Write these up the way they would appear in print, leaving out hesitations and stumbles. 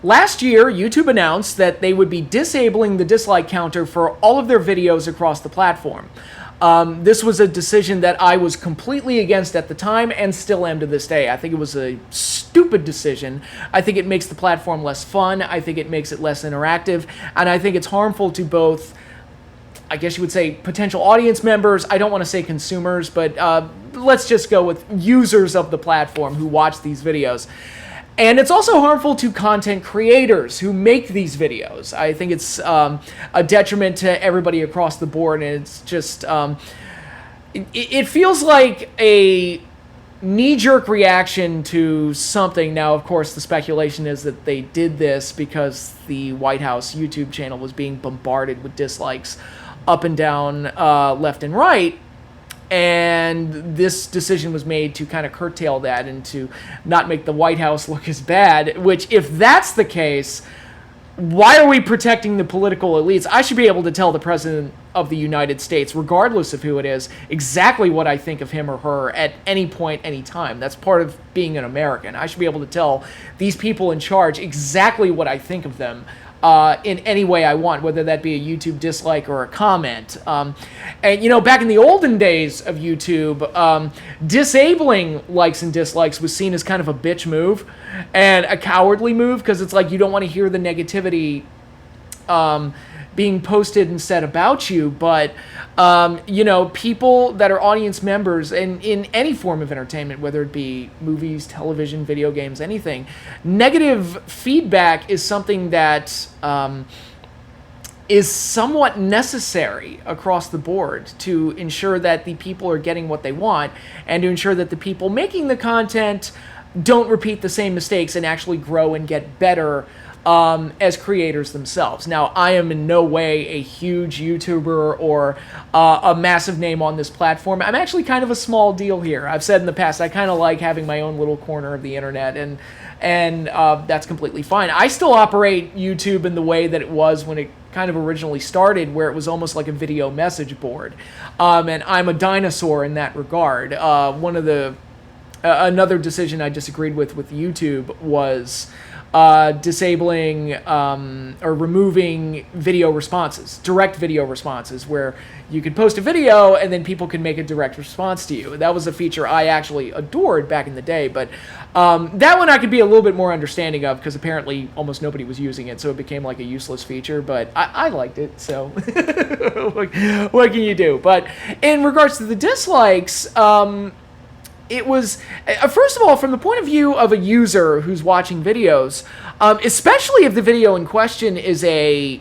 last year, YouTube announced that they would be disabling the dislike counter for all of their videos across the platform. This was a decision that I was completely against at the time and still am to this day. I think it was a stupid decision. I think it makes the platform less fun. I think it makes it less interactive. And I think it's harmful to both, I guess you would say, potential audience members. I don't want to say consumers, but let's just go with users of the platform who watch these videos. And it's also harmful to content creators who make these videos. I think it's a detriment to everybody across the board, and it's just, it feels like a knee-jerk reaction to something. Now, of course, the speculation is that they did this because the White House YouTube channel was being bombarded with dislikes up and down, left and right. And this decision was made to kind of curtail that and to not make the White House look as bad, which, if that's the case, why are we protecting the political elites? I should be able to tell the President of the United States, regardless of who it is, exactly what I think of him or her at any point, any time. That's part of being an American. I should be able to tell these people in charge exactly what I think of them. In any way I want, whether that be a YouTube dislike or a comment. And, you know, back in the olden days of YouTube, disabling likes and dislikes was seen as kind of a bitch move and a cowardly move, because it's like you don't want to hear the negativity being posted and said about you. But, you know, people that are audience members and in any form of entertainment, whether it be movies, television, video games, anything, negative feedback is something that is somewhat necessary across the board to ensure that the people are getting what they want and to ensure that the people making the content don't repeat the same mistakes and actually grow and get better as creators themselves. Now, I am in no way a huge YouTuber or a massive name on this platform. I'm actually kind of a small deal here. I've said in the past, I kind of like having my own little corner of the internet, and that's completely fine. I still operate YouTube in the way that it was when it kind of originally started, where it was almost like a video message board. And I'm a dinosaur in that regard. Another decision I disagreed with YouTube was disabling or removing video responses, direct video responses, where you could post a video and then people can make a direct response to you. That was a feature I actually adored back in the day, but that one I could be a little bit more understanding of, because apparently almost nobody was using it, so it became like a useless feature, but I liked it, so what can you do? But in regards to the dislikes, it was, first of all, from the point of view of a user who's watching videos, especially if the video in question is a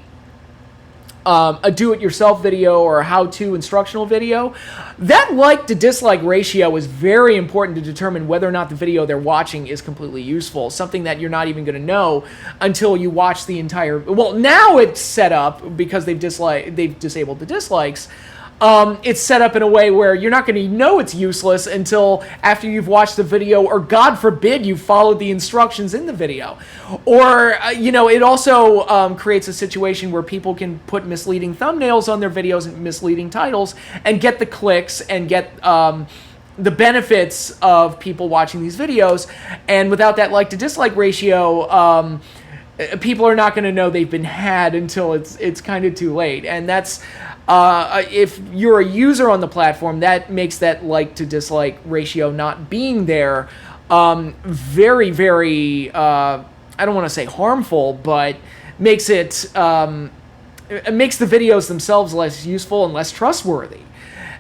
do-it-yourself video or a how-to instructional video, that like to dislike ratio is very important to determine whether or not the video they're watching is completely useful, something that you're not even going to know until you watch the entire... Well, now it's set up, because they've disabled the dislikes. It's set up in a way where you're not going to know it's useless until after you've watched the video, or God forbid you've followed the instructions in the video. Or, you know, it also creates a situation where people can put misleading thumbnails on their videos and misleading titles and get the clicks and get the benefits of people watching these videos. And without that like to dislike ratio, people are not going to know they've been had until it's kind of too late. And that's... if you're a user on the platform, that makes that like to dislike ratio not being there very, very, I don't want to say harmful, but makes it makes the videos themselves less useful and less trustworthy.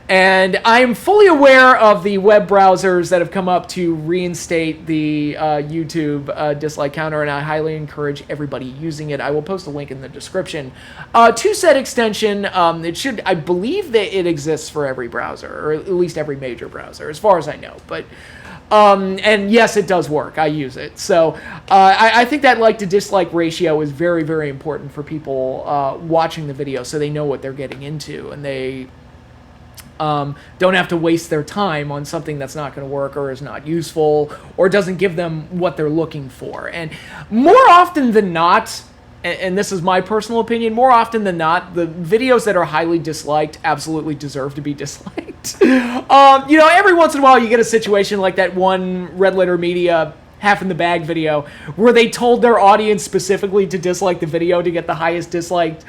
And I'm fully aware of the web browsers that have come up to reinstate the YouTube dislike counter, and I highly encourage everybody using it. I will post a link in the description to said extension. It should, I believe that it exists for every browser, or at least every major browser, as far as I know. But and yes, it does work. I use it. So I think that like to dislike ratio is very, very important for people watching the video, so they know what they're getting into, and they don't have to waste their time on something that's not going to work or is not useful or doesn't give them what they're looking for. And more often than not, and this is my personal opinion, more often than not, the videos that are highly disliked absolutely deserve to be disliked. You know, every once in a while you get a situation like that one Red Letter Media Half in the Bag video, where they told their audience specifically to dislike the video to get the highest dislike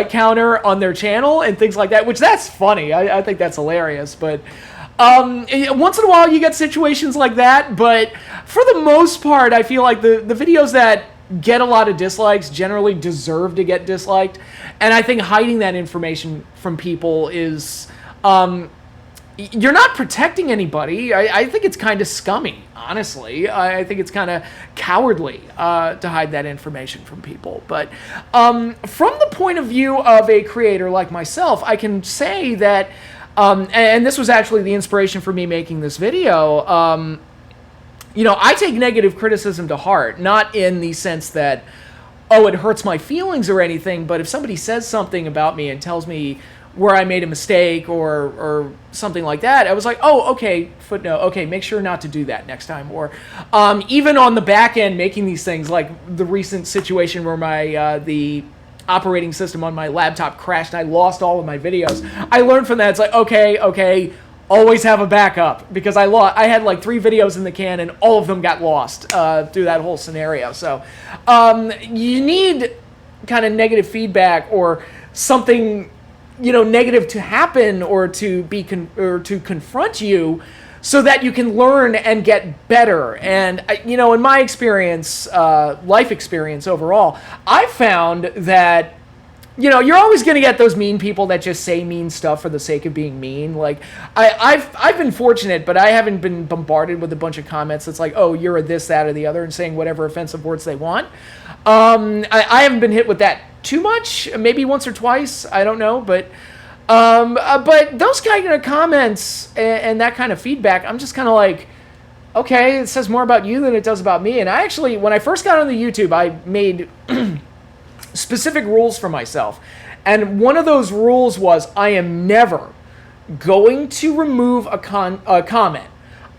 counter on their channel and things like that, which that's funny. I think that's hilarious. But once in a while you get situations like that, but for the most part, I feel like the videos that get a lot of dislikes generally deserve to get disliked. And I think hiding that information from people is, you're not protecting anybody. I think it's kind of scummy, honestly. I think it's kind of cowardly to hide that information from people. But from the point of view of a creator like myself, I can say that, and this was actually the inspiration for me making this video, you know, I take negative criticism to heart, not in the sense that, oh, it hurts my feelings or anything, but if somebody says something about me and tells me where I made a mistake or something like that, I was like, oh, okay, footnote, okay, make sure not to do that next time. Or even on the back end, making these things, like the recent situation where my the operating system on my laptop crashed and I lost all of my videos. I learned from that. It's like, okay, always have a backup, because I had like 3 videos in the can and all of them got lost through that whole scenario. So you need kind of negative feedback or something, you know, negative to happen or to be to confront you, so that you can learn and get better. And you know, in my experience, life experience overall, I found that, you know, you're always going to get those mean people that just say mean stuff for the sake of being mean. Like, I've been fortunate, but I haven't been bombarded with a bunch of comments that's like, oh, you're a this, that, or the other, and saying whatever offensive words they want. I haven't been hit with that too much, maybe once or twice, I don't know, but those kind of comments and that kind of feedback, I'm just kind of like, okay, it says more about you than it does about me. And I actually, when I first got on the YouTube, I made specific rules for myself. And one of those rules was, I am never going to remove a comment.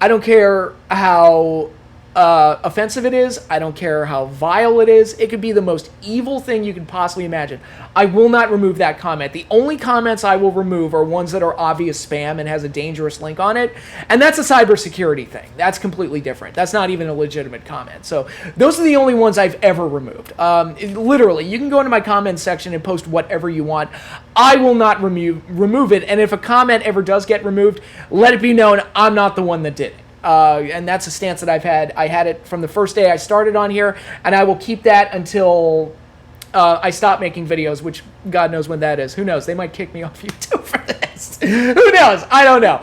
I don't care how offensive it is. I don't care how vile it is. It could be the most evil thing you could possibly imagine. I will not remove that comment. The only comments I will remove are ones that are obvious spam and has a dangerous link on it. And that's a cybersecurity thing. That's completely different. That's not even a legitimate comment. So those are the only ones I've ever removed. Literally, you can go into my comments section and post whatever you want. I will not remove it. And if a comment ever does get removed, let it be known I'm not the one that did it. And that's a stance that I've had. I had it from the first day I started on here, and I will keep that until I stop making videos, which God knows when that is. Who knows? They might kick me off YouTube for this. Who knows? I don't know.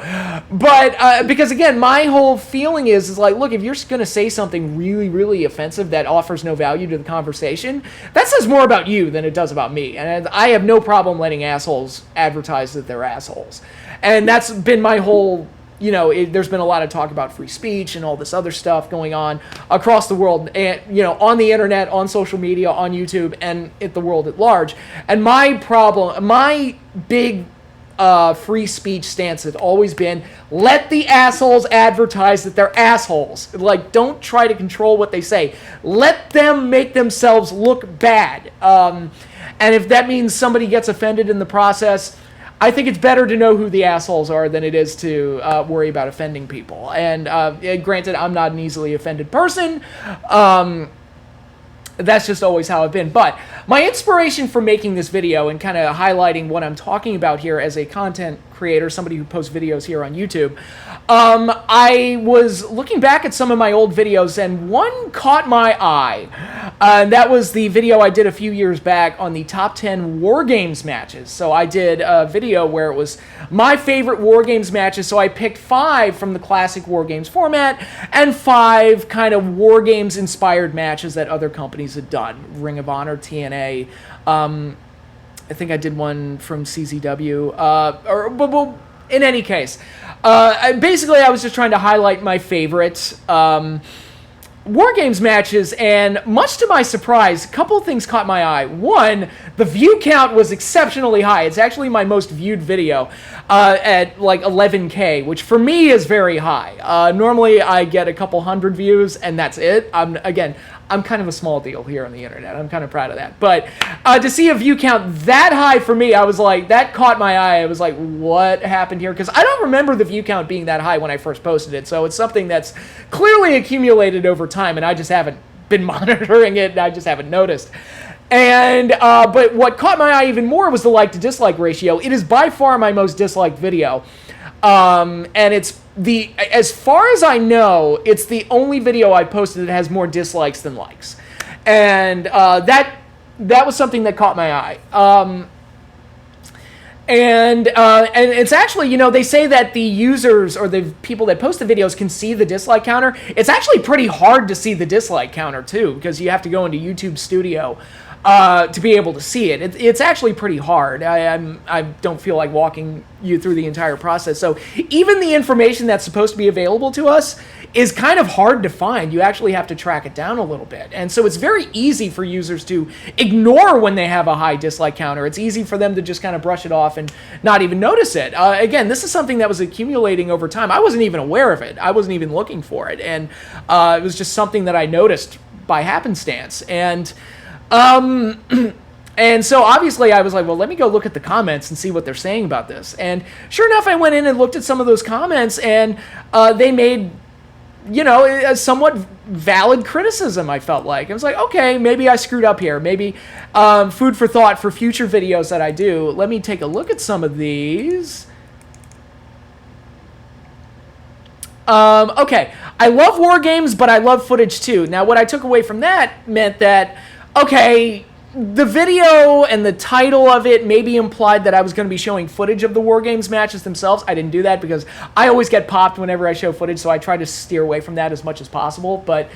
But because, again, my whole feeling is like, look, if you're going to say something really, really offensive that offers no value to the conversation, that says more about you than it does about me. And I have no problem letting assholes advertise that they're assholes. And that's been my whole... You know, there's been a lot of talk about free speech and all this other stuff going on across the world, and, you know, on the internet, on social media, on YouTube, and at the world at large. And my big free speech stance has always been, let the assholes advertise that they're assholes. Like, don't try to control what they say. Let them make themselves look bad. And if that means somebody gets offended in the process, I think it's better to know who the assholes are than it is to worry about offending people. And granted, I'm not an easily offended person. That's just always how I've been. But my inspiration for making this video and kind of highlighting what I'm talking about here as a content creator, somebody who posts videos here on YouTube, I was looking back at some of my old videos, and one caught my eye. That was the video I did a few years back on the top 10 War Games matches. So I did a video where it was my favorite War Games matches. So I picked 5 from the classic War Games format and 5 kind of War Games inspired matches that other companies had done. Ring of Honor, TNA, I think I did one from CZW, well, in any case, basically I was just trying to highlight my favorites. War Games matches, and much to my surprise, a couple of things caught my eye. One, the view count was exceptionally high. It's actually my most viewed video at like 11K, which for me is very high. Normally I get a couple hundred views and that's it. I'm kind of a small deal here on the internet. I'm kind of proud of that. But to see a view count that high for me, I was like, that caught my eye. I was like, what happened here? Because I don't remember the view count being that high when I first posted it. So it's something that's clearly accumulated over time, and I just haven't been monitoring it, and I just haven't noticed. And but what caught my eye even more was the like to dislike ratio. It is by far my most disliked video. And it's as far as I know, it's the only video I posted that has more dislikes than likes. And that was something that caught my eye. And it's actually, you know, they say that the users or the people that post the videos can see the dislike counter. It's actually pretty hard to see the dislike counter too, because you have to go into YouTube Studio to be able to see it. It's actually pretty hard. I don't feel like walking you through the entire process. So even the information that's supposed to be available to us is kind of hard to find. You actually have to track it down a little bit. And so it's very easy for users to ignore when they have a high dislike counter. It's easy for them to just kind of brush it off and not even notice it. Again, this is something that was accumulating over time. I wasn't even aware of it. I wasn't even looking for it. And it was just something that I noticed by happenstance. And and so obviously I was like, well, let me go look at the comments and see what they're saying about this. And sure enough, I went in and looked at some of those comments, and they made, you know, a somewhat valid criticism, I felt like. I was like, okay, maybe I screwed up here. Maybe food for thought for future videos that I do. Let me take a look at some of these. Okay, I love war games, but I love footage too. Now, what I took away from that meant that, okay, the video and the title of it maybe implied that I was going to be showing footage of the War Games matches themselves. I didn't do that because I always get popped whenever I show footage, so I try to steer away from that as much as possible. But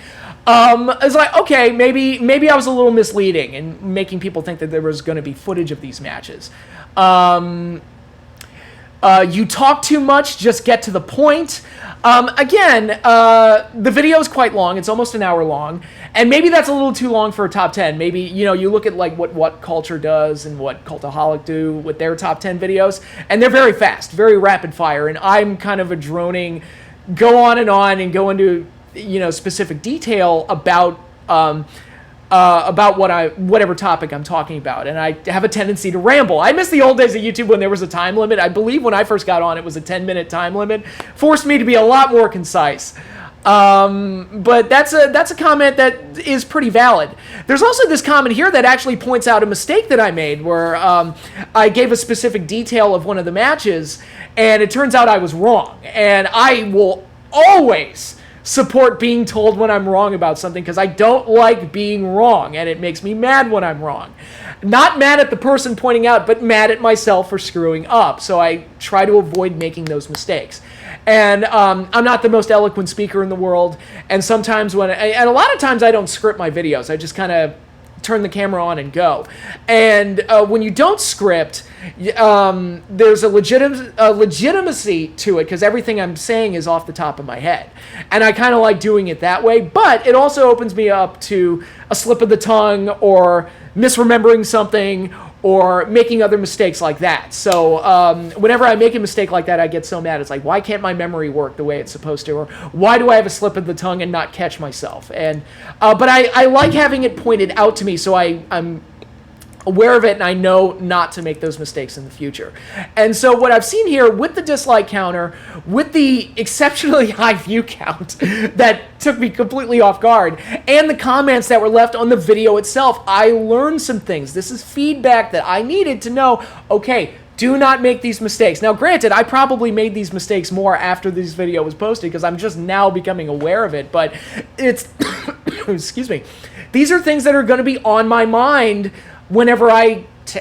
it's like, okay, maybe I was a little misleading in making people think that there was going to be footage of these matches. You talk too much, just get to the point. Again, the video is quite long. It's almost an hour long. And maybe that's a little too long for a top 10. Maybe, you know, you look at like what Culture does and what Cultaholic do with their top 10 videos, and they're very fast, very rapid fire. And I'm kind of a droning, go on and go into, you know, specific detail about whatever topic I'm talking about, and I have a tendency to ramble. I miss the old days of YouTube when there was a time limit. I believe when I first got on, it was a 10-minute time limit. Forced me to be a lot more concise. But that's a comment that is pretty valid. There's also this comment here that actually points out a mistake that I made, where I gave a specific detail of one of the matches, and it turns out I was wrong. And I will always support being told when I'm wrong about something, because I don't like being wrong, and it makes me mad when I'm wrong. Not mad at the person pointing out, but mad at myself for screwing up. So I try to avoid making those mistakes. And I'm not the most eloquent speaker in the world, and sometimes and a lot of times I don't script my videos. I just kind of turn the camera on and go. And when you don't script, there's a legitimacy to it, because everything I'm saying is off the top of my head. And I kind of like doing it that way, but it also opens me up to a slip of the tongue, or misremembering something, or making other mistakes like that. So whenever I make a mistake like that, I get so mad. It's like, why can't my memory work the way it's supposed to? Or why do I have a slip of the tongue and not catch myself? And but I like having it pointed out to me, so I'm aware of it, and I know not to make those mistakes in the future. And so what I've seen here with the dislike counter, with the exceptionally high view count that took me completely off guard, and the comments that were left on the video itself, I learned some things. This is feedback that I needed to know, okay, do not make these mistakes. Now, granted, I probably made these mistakes more after this video was posted, because I'm just now becoming aware of it, but it's, excuse me, these are things that are going to be on my mind whenever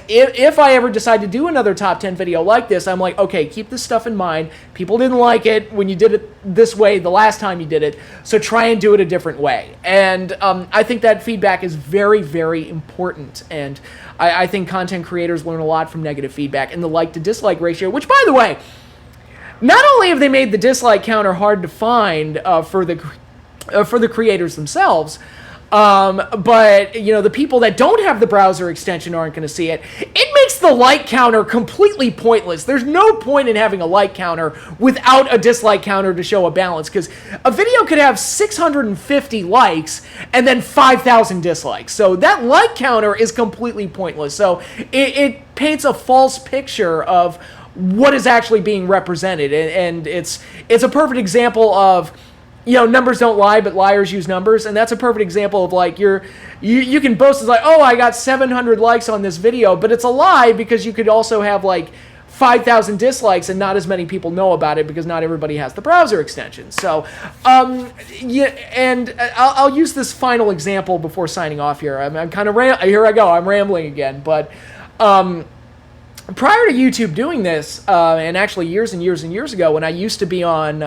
if I ever decide to do another top 10 video like this. I'm like, okay, keep this stuff in mind. People didn't like it when you did it this way the last time you did it, so try and do it a different way. And I think that feedback is very, very important. And I think content creators learn a lot from negative feedback. And the like to dislike ratio, which, by the way, not only have they made the dislike counter hard to find for the for the creators themselves. But, you know, the people that don't have the browser extension aren't going to see it. It makes the like counter completely pointless. There's no point in having a like counter without a dislike counter to show a balance, because a video could have 650 likes and then 5,000 dislikes. So that like counter is completely pointless. So it paints a false picture of what is actually being represented. And it's a perfect example of, you know, numbers don't lie, but liars use numbers. And that's a perfect example of, like, you can boast as like, oh, I got 700 likes on this video, but it's a lie, because you could also have like 5,000 dislikes and not as many people know about it because not everybody has the browser extension. So, yeah, and I'll use this final example before signing off here. I'm kind of, here I go, I'm rambling again, but, prior to YouTube doing this, and actually years and years and years ago, when I used to be on,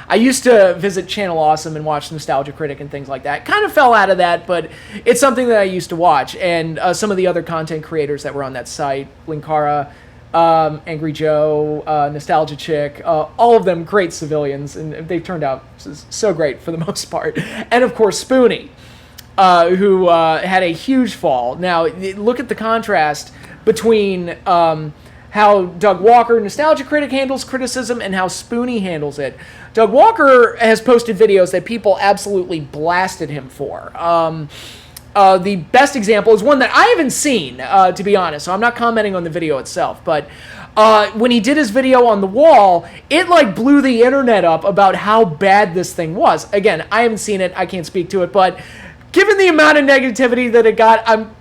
I used to visit Channel Awesome and watch Nostalgia Critic and things like that. Kind of fell out of that, but it's something that I used to watch. And some of the other content creators that were on that site, Linkara, Angry Joe, Nostalgia Chick, all of them great civilians, and they've turned out so great for the most part. And of course, Spoonie, who had a huge fall. Now, look at the contrast between how Doug Walker, Nostalgia Critic, handles criticism and how Spoonie handles it. Doug Walker has posted videos that people absolutely blasted him for. The best example is one that I haven't seen, to be honest, so I'm not commenting on the video itself, but when he did his video on the wall, it like blew the internet up about how bad this thing was. Again, I haven't seen it, I can't speak to it, but given the amount of negativity that it got, I'm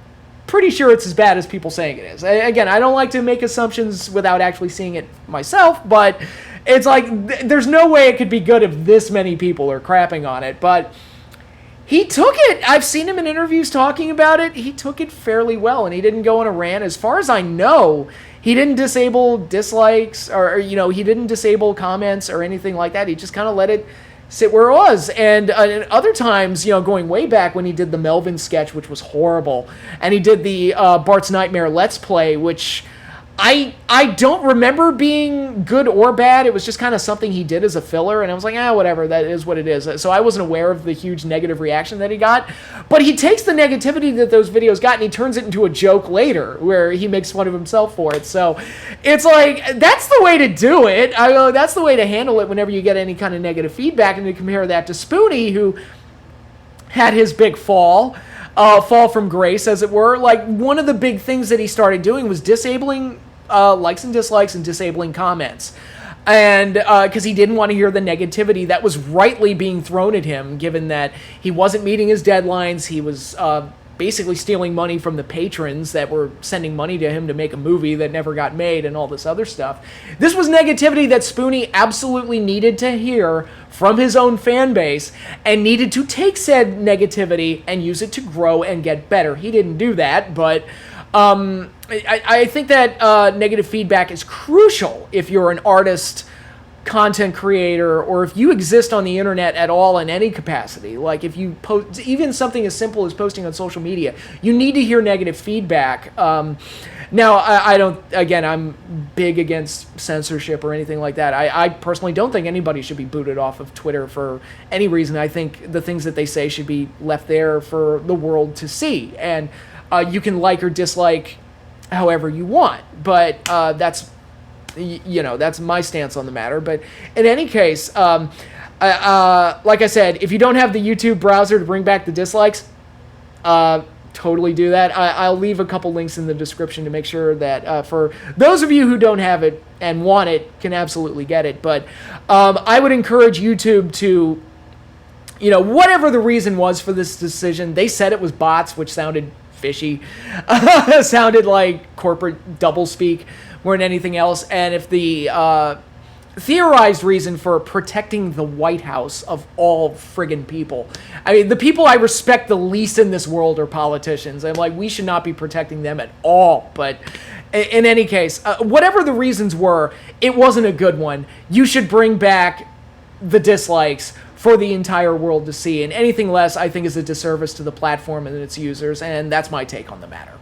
pretty sure it's as bad as people saying it is. Again, I don't like to make assumptions without actually seeing it myself, but it's like, there's no way it could be good if this many people are crapping on it. But he took it. I've seen him in interviews talking about it. He took it fairly well, and he didn't go on a rant. As far as I know, he didn't disable dislikes, or you know, he didn't disable comments or anything like that. He just kind of let it sit where it was. And other times, you know, going way back when he did the Melvin sketch, which was horrible, and he did the Bart's Nightmare Let's Play, which I don't remember being good or bad. It was just kind of something he did as a filler, and I was like, whatever, that is what it is. So I wasn't aware of the huge negative reaction that he got. But he takes the negativity that those videos got and he turns it into a joke later, where he makes fun of himself for it. So it's like, that's the way to do it. That's the way to handle it whenever you get any kind of negative feedback, and to compare that to Spoonie, who had his big fall from grace, as it were. Like, one of the big things that he started doing was disabling likes and dislikes and disabling comments. And because he didn't want to hear the negativity that was rightly being thrown at him, given that he wasn't meeting his deadlines. He was basically stealing money from the patrons that were sending money to him to make a movie that never got made, and all this other stuff. This was negativity that Spoonie absolutely needed to hear from his own fan base, and needed to take said negativity and use it to grow and get better. He didn't do that, but I think that negative feedback is crucial if you're an artist, content creator, or if you exist on the internet at all in any capacity. Like, if you post even something as simple as posting on social media, you need to hear negative feedback. Now, I don't, again, I'm big against censorship or anything like that. I personally don't think anybody should be booted off of Twitter for any reason. I think the things that they say should be left there for the world to see. And you can like or dislike however you want, but that's, you know, that's my stance on the matter. But in any case, like I said, if you don't have the YouTube browser to bring back the dislikes, totally do that. I'll leave a couple links in the description to make sure that for those of you who don't have it and want it, can absolutely get it. But I would encourage YouTube to, you know, whatever the reason was for this decision, they said it was bots, which sounded fishy. Sounded like corporate doublespeak more than anything else. And if the theorized reason for protecting the White House of all friggin' people, I mean, the people I respect the least in this world are politicians. I'm like, we should not be protecting them at all. But in any case, whatever the reasons were, it wasn't a good one. You should bring back the dislikes for the entire world to see, and anything less, I think, is a disservice to the platform and its users, and that's my take on the matter.